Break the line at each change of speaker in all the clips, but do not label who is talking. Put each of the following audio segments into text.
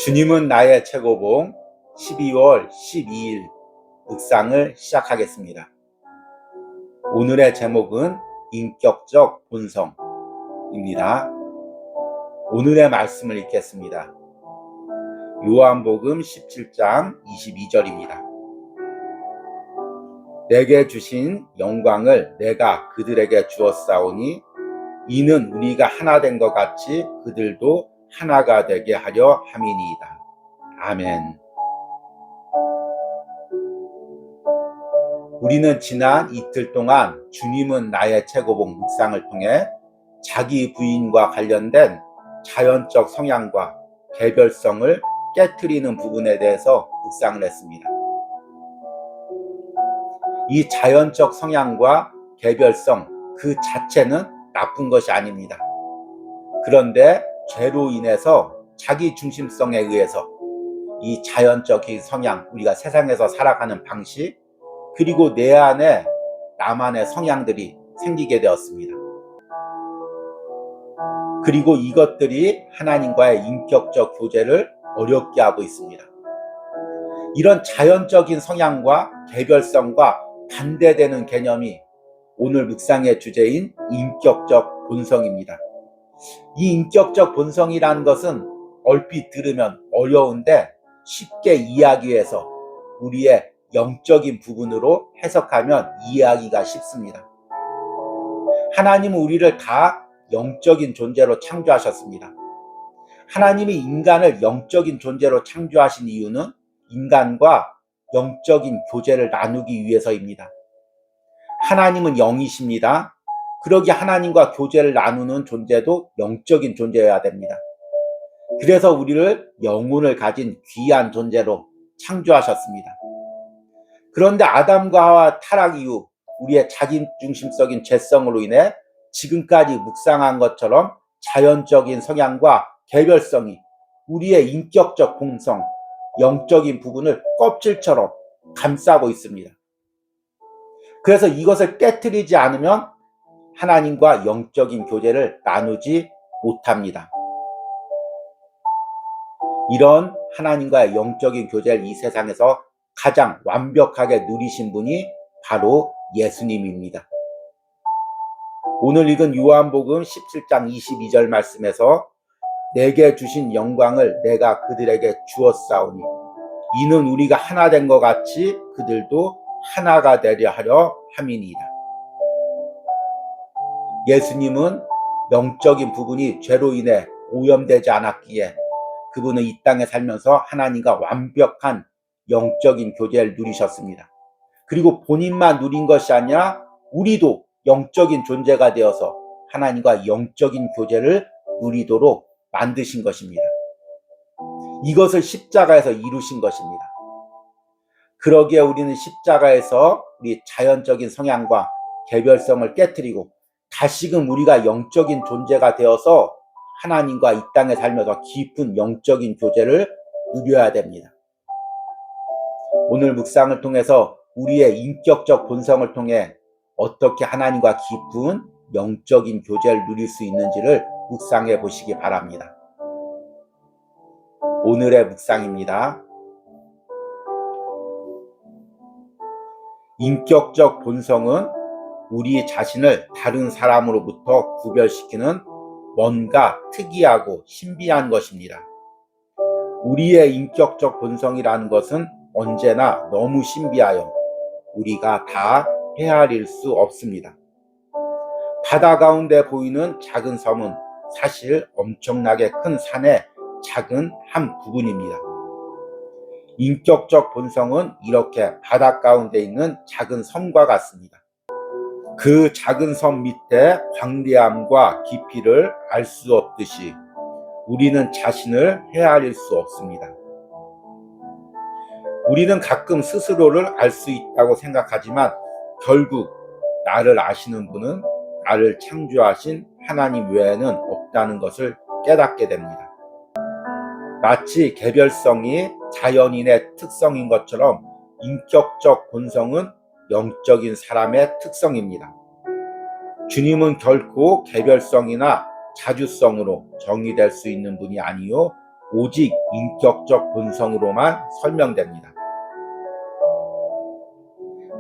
주님은 나의 최고봉 12월 12일 묵상을 시작하겠습니다. 오늘의 제목은 인격적 본성입니다. 오늘의 말씀을 읽겠습니다. 요한복음 17장 22절입니다. 내게 주신 영광을 내가 그들에게 주었사오니 이는 우리가 하나 된 것 같이 그들도 하나가 되게 하려 함이니이다. 아멘. 우리는 지난 이틀 동안 주님은 나의 최고봉 묵상을 통해 자기 부인과 관련된 자연적 성향과 개별성을 깨트리는 부분에 대해서 묵상을 했습니다. 이 자연적 성향과 개별성 그 자체는 나쁜 것이 아닙니다. 그런데 죄로 인해서 자기 중심성에 의해서 이 자연적인 성향, 우리가 세상에서 살아가는 방식, 그리고 내 안에 나만의 성향들이 생기게 되었습니다. 그리고 이것들이 하나님과의 인격적 교제를 어렵게 하고 있습니다. 이런 자연적인 성향과 개별성과 반대되는 개념이 오늘 묵상의 주제인 인격적 본성입니다. 이 인격적 본성이라는 것은 얼핏 들으면 어려운데 쉽게 이해하기 위해서 우리의 영적인 부분으로 해석하면 이해하기가 쉽습니다. 하나님은 우리를 다 영적인 존재로 창조하셨습니다. 하나님이 인간을 영적인 존재로 창조하신 이유는 인간과 영적인 교제를 나누기 위해서입니다. 하나님은 영이십니다. 그러기 하나님과 교제를 나누는 존재도 영적인 존재여야 됩니다. 그래서 우리를 영혼을 가진 귀한 존재로 창조하셨습니다. 그런데 아담과 하와 타락 이후 우리의 자기중심적인 죄성으로 인해 지금까지 묵상한 것처럼 자연적인 성향과 개별성이 우리의 인격적 본성, 영적인 부분을 껍질처럼 감싸고 있습니다. 그래서 이것을 깨트리지 않으면 하나님과 영적인 교제를 나누지 못합니다. 이런 하나님과의 영적인 교제를 이 세상에서 가장 완벽하게 누리신 분이 바로 예수님입니다. 오늘 읽은 요한복음 17장 22절 말씀에서 내게 주신 영광을 내가 그들에게 주었사오니 이는 우리가 하나 된 것 같이 그들도 하나가 되려 하려 함이니이다. 예수님은 영적인 부분이 죄로 인해 오염되지 않았기에 그분은 이 땅에 살면서 하나님과 완벽한 영적인 교제를 누리셨습니다. 그리고 본인만 누린 것이 아니라 우리도 영적인 존재가 되어서 하나님과 영적인 교제를 누리도록 만드신 것입니다. 이것을 십자가에서 이루신 것입니다. 그러기에 우리는 십자가에서 우리 자연적인 성향과 개별성을 깨트리고 다시금 우리가 영적인 존재가 되어서 하나님과 이 땅에 살면서 깊은 영적인 교제를 누려야 됩니다. 오늘 묵상을 통해서 우리의 인격적 본성을 통해 어떻게 하나님과 깊은 영적인 교제를 누릴 수 있는지를 묵상해 보시기 바랍니다. 오늘의 묵상입니다. 인격적 본성은 우리 자신을 다른 사람으로부터 구별시키는 뭔가 특이하고 신비한 것입니다. 우리의 인격적 본성이라는 것은 언제나 너무 신비하여 우리가 다 헤아릴 수 없습니다. 바다 가운데 보이는 작은 섬은 사실 엄청나게 큰 산의 작은 한 부분입니다. 인격적 본성은 이렇게 바다 가운데 있는 작은 섬과 같습니다. 그 작은 섬 밑에 광대함과 깊이를 알 수 없듯이 우리는 자신을 헤아릴 수 없습니다. 우리는 가끔 스스로를 알 수 있다고 생각하지만 결국 나를 아시는 분은 나를 창조하신 하나님 외에는 없다는 것을 깨닫게 됩니다. 마치 개별성이 자연인의 특성인 것처럼 인격적 본성은 영적인 사람의 특성입니다. 주님은 결코 개별성이나 자주성으로 정의될 수 있는 분이 아니요 오직 인격적 본성으로만 설명됩니다.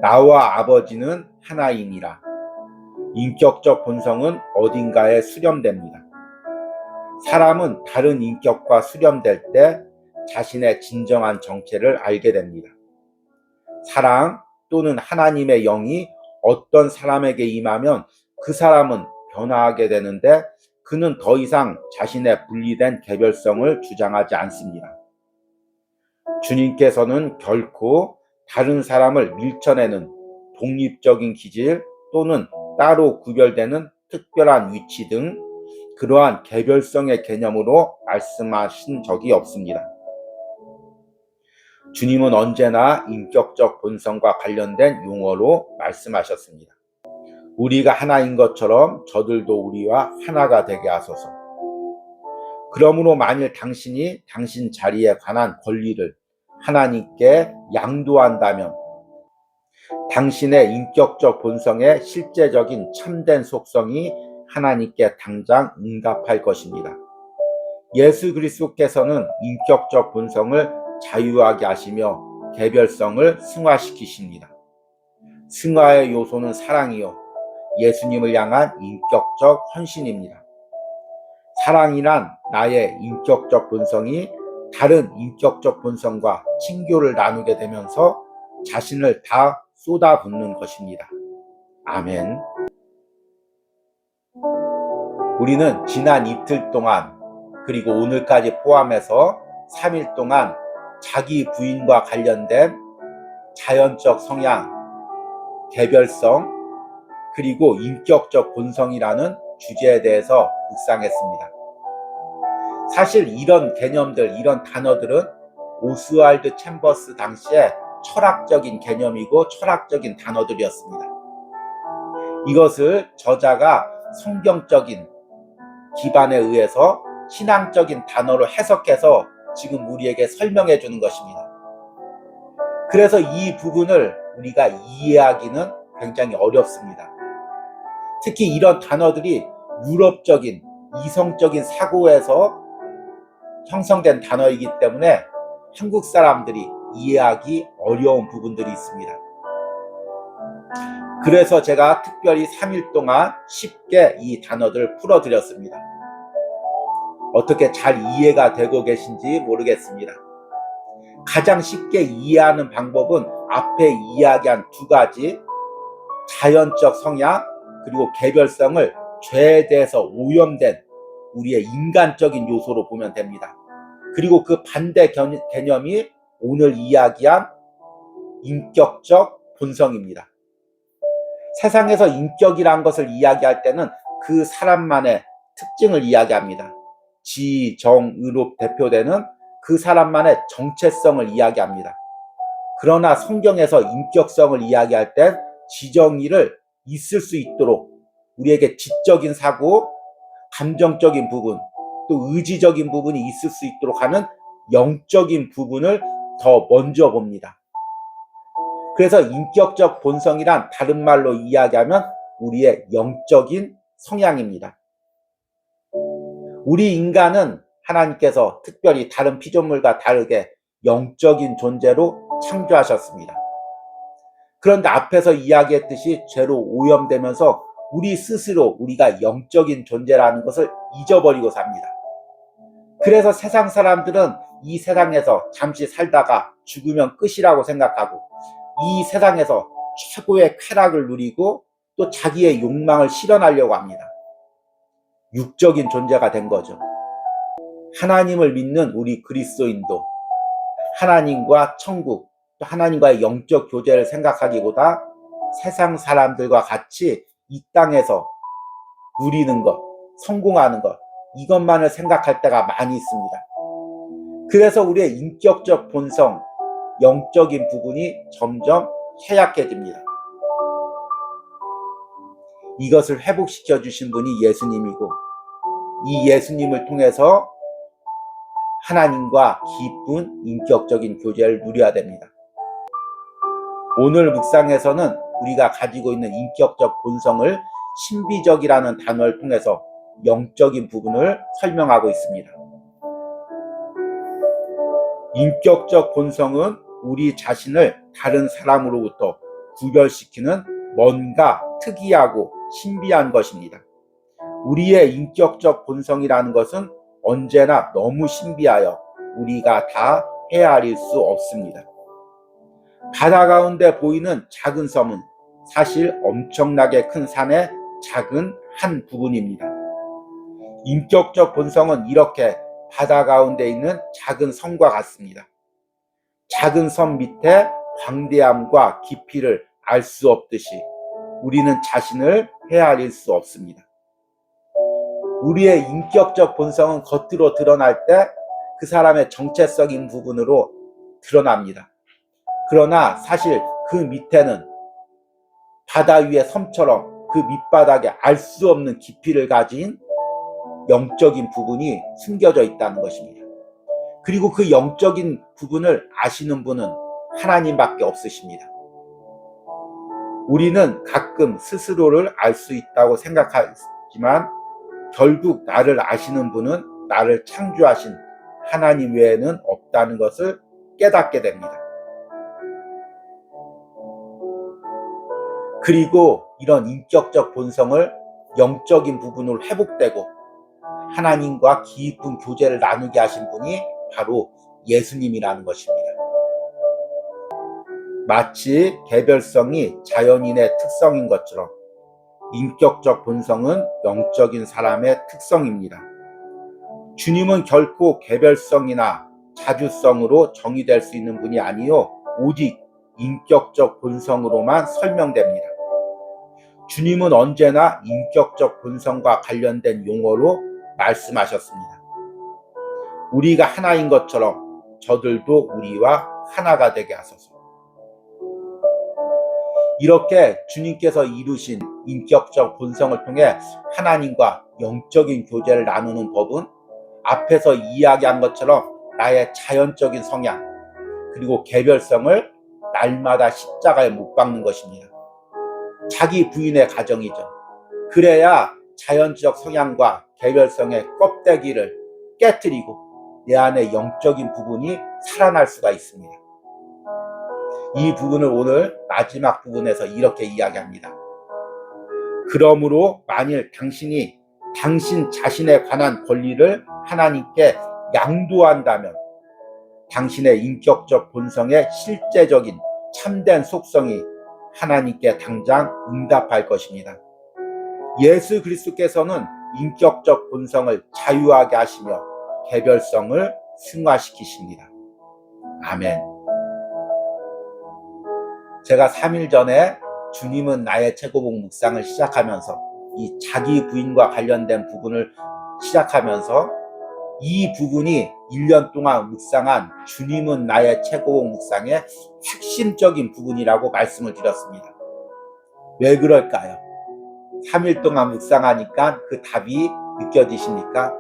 나와 아버지는 하나이니라. 인격적 본성은 어딘가에 수렴됩니다. 사람은 다른 인격과 수렴될 때 자신의 진정한 정체를 알게 됩니다. 사랑 또는 하나님의 영이 어떤 사람에게 임하면 그 사람은 변화하게 되는데 그는 더 이상 자신의 분리된 개별성을 주장하지 않습니다. 주님께서는 결코 다른 사람을 밀쳐내는 독립적인 기질 또는 따로 구별되는 특별한 위치 등 그러한 개별성의 개념으로 말씀하신 적이 없습니다. 주님은 언제나 인격적 본성과 관련된 용어로 말씀하셨습니다. 우리가 하나인 것처럼 저들도 우리와 하나가 되게 하소서. 그러므로 만일 당신이 당신 자리에 관한 권리를 하나님께 양도한다면 당신의 인격적 본성의 실제적인 참된 속성이 하나님께 당장 응답할 것입니다. 예수 그리스도께서는 인격적 본성을 자유하게 하시며 개별성을 승화시키십니다. 승화의 요소는 사랑이요, 예수님을 향한 인격적 헌신입니다. 사랑이란 나의 인격적 본성이 다른 인격적 본성과 친교를 나누게 되면서 자신을 다 쏟아붓는 것입니다. 아멘. 우리는 지난 이틀 동안 그리고 오늘까지 포함해서 3일 동안 자기 부인과 관련된 자연적 성향, 개별성, 그리고 인격적 본성이라는 주제에 대해서 묵상했습니다. 사실 이런 개념들, 이런 단어들은 오스왈드 챔버스 당시에 철학적인 개념이고 철학적인 단어들이었습니다. 이것을 저자가 성경적인 기반에 의해서 신앙적인 단어로 해석해서 지금 우리에게 설명해 주는 것입니다. 그래서 이 부분을 우리가 이해하기는 굉장히 어렵습니다. 특히 이런 단어들이 유럽적인 이성적인 사고에서 형성된 단어이기 때문에 한국 사람들이 이해하기 어려운 부분들이 있습니다. 그래서 제가 특별히 3일 동안 쉽게 이 단어들을 풀어드렸습니다. 어떻게 잘 이해가 되고 계신지 모르겠습니다. 가장 쉽게 이해하는 방법은 앞에 이야기한 두 가지, 자연적 성향 그리고 개별성을 죄에 대해서 오염된 우리의 인간적인 요소로 보면 됩니다. 그리고 그 반대 개념이 오늘 이야기한 인격적 본성입니다. 세상에서 인격이라는 것을 이야기할 때는 그 사람만의 특징을 이야기합니다. 지, 정, 의로 대표되는 그 사람만의 정체성을 이야기합니다. 그러나 성경에서 인격성을 이야기할 땐 지정의를 있을 수 있도록 우리에게 지적인 사고, 감정적인 부분, 또 의지적인 부분이 있을 수 있도록 하는 영적인 부분을 더 먼저 봅니다. 그래서 인격적 본성이란 다른 말로 이야기하면 우리의 영적인 성향입니다. 우리 인간은 하나님께서 특별히 다른 피조물과 다르게 영적인 존재로 창조하셨습니다. 그런데 앞에서 이야기했듯이 죄로 오염되면서 우리 스스로 우리가 영적인 존재라는 것을 잊어버리고 삽니다. 그래서 세상 사람들은 이 세상에서 잠시 살다가 죽으면 끝이라고 생각하고 이 세상에서 최고의 쾌락을 누리고 또 자기의 욕망을 실현하려고 합니다. 육적인 존재가 된 거죠. 하나님을 믿는 우리 그리스도인도 하나님과 천국, 또 하나님과의 영적 교제를 생각하기보다 세상 사람들과 같이 이 땅에서 누리는 것, 성공하는 것, 이것만을 생각할 때가 많이 있습니다. 그래서 우리의 인격적 본성, 영적인 부분이 점점 해약해집니다. 이것을 회복시켜 주신 분이 예수님이고 이 예수님을 통해서 하나님과 깊은 인격적인 교제를 누려야 됩니다. 오늘 묵상에서는 우리가 가지고 있는 인격적 본성을 신비적이라는 단어를 통해서 영적인 부분을 설명하고 있습니다. 인격적 본성은 우리 자신을 다른 사람으로부터 구별시키는 뭔가 특이하고 신비한 것입니다. 우리의 인격적 본성이라는 것은 언제나 너무 신비하여 우리가 다 헤아릴 수 없습니다. 바다 가운데 보이는 작은 섬은 사실 엄청나게 큰 산의 작은 한 부분입니다. 인격적 본성은 이렇게 바다 가운데 있는 작은 섬과 같습니다. 작은 섬 밑에 광대함과 깊이를 알 수 없듯이 우리는 자신을 헤아릴 수 없습니다. 우리의 인격적 본성은 겉으로 드러날 때 그 사람의 정체성인 부분으로 드러납니다. 그러나 사실 그 밑에는 바다 위의 섬처럼 그 밑바닥에 알 수 없는 깊이를 가진 영적인 부분이 숨겨져 있다는 것입니다. 그리고 그 영적인 부분을 아시는 분은 하나님밖에 없으십니다. 우리는 가끔 스스로를 알 수 있다고 생각하지만 결국 나를 아시는 분은 나를 창조하신 하나님 외에는 없다는 것을 깨닫게 됩니다. 그리고 이런 인격적 본성을 영적인 부분으로 회복되고 하나님과 깊은 교제를 나누게 하신 분이 바로 예수님이라는 것입니다. 마치 개별성이 자연인의 특성인 것처럼 인격적 본성은 영적인 사람의 특성입니다. 주님은 결코 개별성이나 자주성으로 정의될 수 있는 분이 아니요 오직 인격적 본성으로만 설명됩니다. 주님은 언제나 인격적 본성과 관련된 용어로 말씀하셨습니다. 우리가 하나인 것처럼 저들도 우리와 하나가 되게 하소서. 이렇게 주님께서 이루신 인격적 본성을 통해 하나님과 영적인 교제를 나누는 법은 앞에서 이야기한 것처럼 나의 자연적인 성향 그리고 개별성을 날마다 십자가에 못 박는 것입니다. 자기 부인의 가정이죠. 그래야 자연적 성향과 개별성의 껍데기를 깨뜨리고 내 안에 영적인 부분이 살아날 수가 있습니다. 이 부분을 오늘 마지막 부분에서 이렇게 이야기합니다. 그러므로 만일 당신이 당신 자신에 관한 권리를 하나님께 양도한다면 당신의 인격적 본성의 실제적인 참된 속성이 하나님께 당장 응답할 것입니다. 예수 그리스도께서는 인격적 본성을 자유하게 하시며 개별성을 승화시키십니다. 아멘. 제가 3일 전에 주님은 나의 최고봉 묵상을 시작하면서 이 자기 부인과 관련된 부분을 시작하면서 이 부분이 1년 동안 묵상한 주님은 나의 최고봉 묵상의 핵심적인 부분이라고 말씀을 드렸습니다. 왜 그럴까요? 3일 동안 묵상하니까 그 답이 느껴지십니까?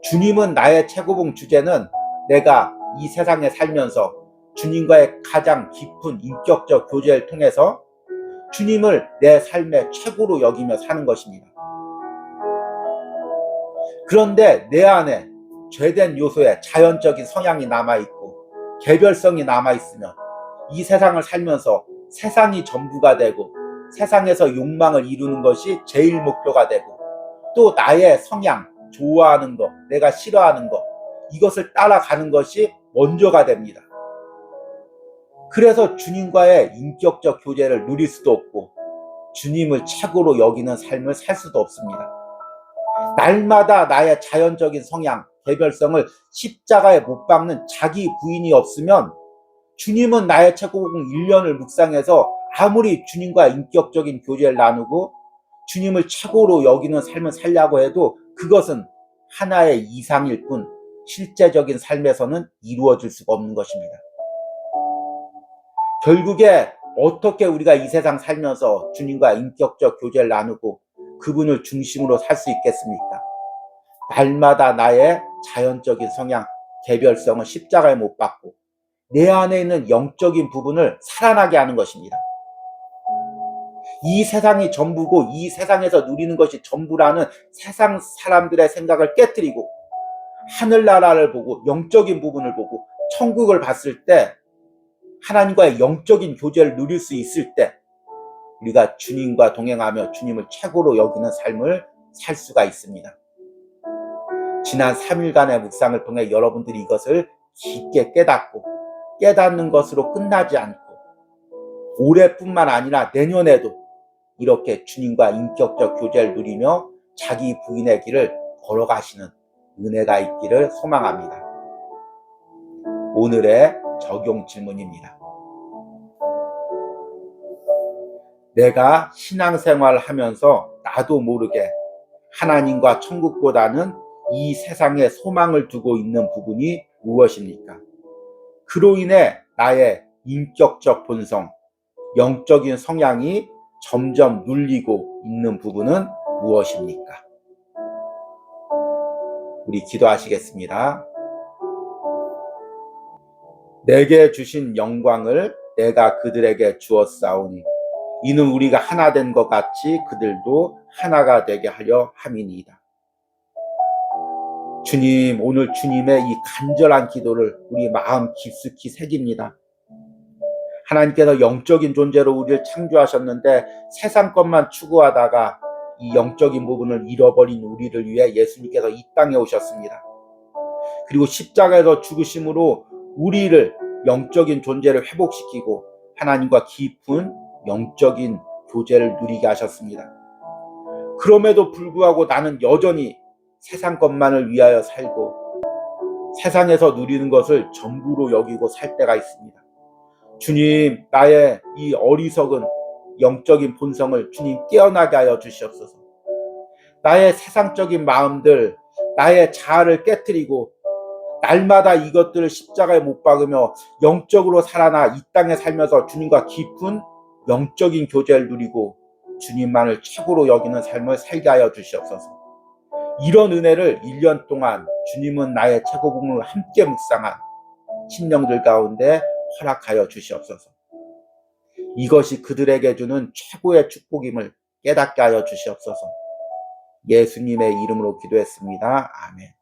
주님은 나의 최고봉 주제는 내가 이 세상에 살면서 주님과의 가장 깊은 인격적 교제를 통해서 주님을 내 삶의 최고로 여기며 사는 것입니다. 그런데 내 안에 죄된 요소의 자연적인 성향이 남아있고 개별성이 남아있으면 이 세상을 살면서 세상이 전부가 되고 세상에서 욕망을 이루는 것이 제일 목표가 되고 또 나의 성향, 좋아하는 것, 내가 싫어하는 것 이것을 따라가는 것이 먼저가 됩니다. 그래서 주님과의 인격적 교제를 누릴 수도 없고 주님을 최고로 여기는 삶을 살 수도 없습니다. 날마다 나의 자연적인 성향, 개별성을 십자가에 못 박는 자기 부인이 없으면 주님은 나의 최고봉 1년을 묵상해서 아무리 주님과 인격적인 교제를 나누고 주님을 최고로 여기는 삶을 살려고 해도 그것은 하나의 이상일 뿐 실제적인 삶에서는 이루어질 수가 없는 것입니다. 결국에 어떻게 우리가 이 세상 살면서 주님과 인격적 교제를 나누고 그분을 중심으로 살 수 있겠습니까? 날마다 나의 자연적인 성향, 개별성을 십자가에 못 박고 내 안에 있는 영적인 부분을 살아나게 하는 것입니다. 이 세상이 전부고 이 세상에서 누리는 것이 전부라는 세상 사람들의 생각을 깨뜨리고 하늘나라를 보고 영적인 부분을 보고 천국을 봤을 때 하나님과의 영적인 교제를 누릴 수 있을 때 우리가 주님과 동행하며 주님을 최고로 여기는 삶을 살 수가 있습니다. 지난 3일간의 묵상을 통해 여러분들이 이것을 깊게 깨닫고 깨닫는 것으로 끝나지 않고 올해뿐만 아니라 내년에도 이렇게 주님과 인격적 교제를 누리며 자기 부인의 길을 걸어가시는 은혜가 있기를 소망합니다. 오늘의 적용 질문입니다. 내가 신앙생활을 하면서 나도 모르게 하나님과 천국보다는 이 세상에 소망을 두고 있는 부분이 무엇입니까? 그로 인해 나의 인격적 본성, 영적인 성향이 점점 눌리고 있는 부분은 무엇입니까? 우리 기도하시겠습니다. 내게 주신 영광을 내가 그들에게 주었사오니 이는 우리가 하나 된 것 같이 그들도 하나가 되게 하려 함이니이다. 주님, 오늘 주님의 이 간절한 기도를 우리 마음 깊숙이 새깁니다. 하나님께서 영적인 존재로 우리를 창조하셨는데 세상 것만 추구하다가 이 영적인 부분을 잃어버린 우리를 위해 예수님께서 이 땅에 오셨습니다. 그리고 십자가에서 죽으심으로 우리를 영적인 존재를 회복시키고 하나님과 깊은 영적인 교제를 누리게 하셨습니다. 그럼에도 불구하고 나는 여전히 세상 것만을 위하여 살고 세상에서 누리는 것을 전부로 여기고 살 때가 있습니다. 주님, 나의 이 어리석은 영적인 본성을 주님 깨어나게 하여 주시옵소서. 나의 세상적인 마음들, 나의 자아를 깨트리고 날마다 이것들을 십자가에 못 박으며 영적으로 살아나 이 땅에 살면서 주님과 깊은 영적인 교제를 누리고 주님만을 최고로 여기는 삶을 살게 하여 주시옵소서. 이런 은혜를 1년 동안 주님은 나의 최고봉을 함께 묵상한 심령들 가운데 허락하여 주시옵소서. 이것이 그들에게 주는 최고의 축복임을 깨닫게 하여 주시옵소서. 예수님의 이름으로 기도했습니다. 아멘.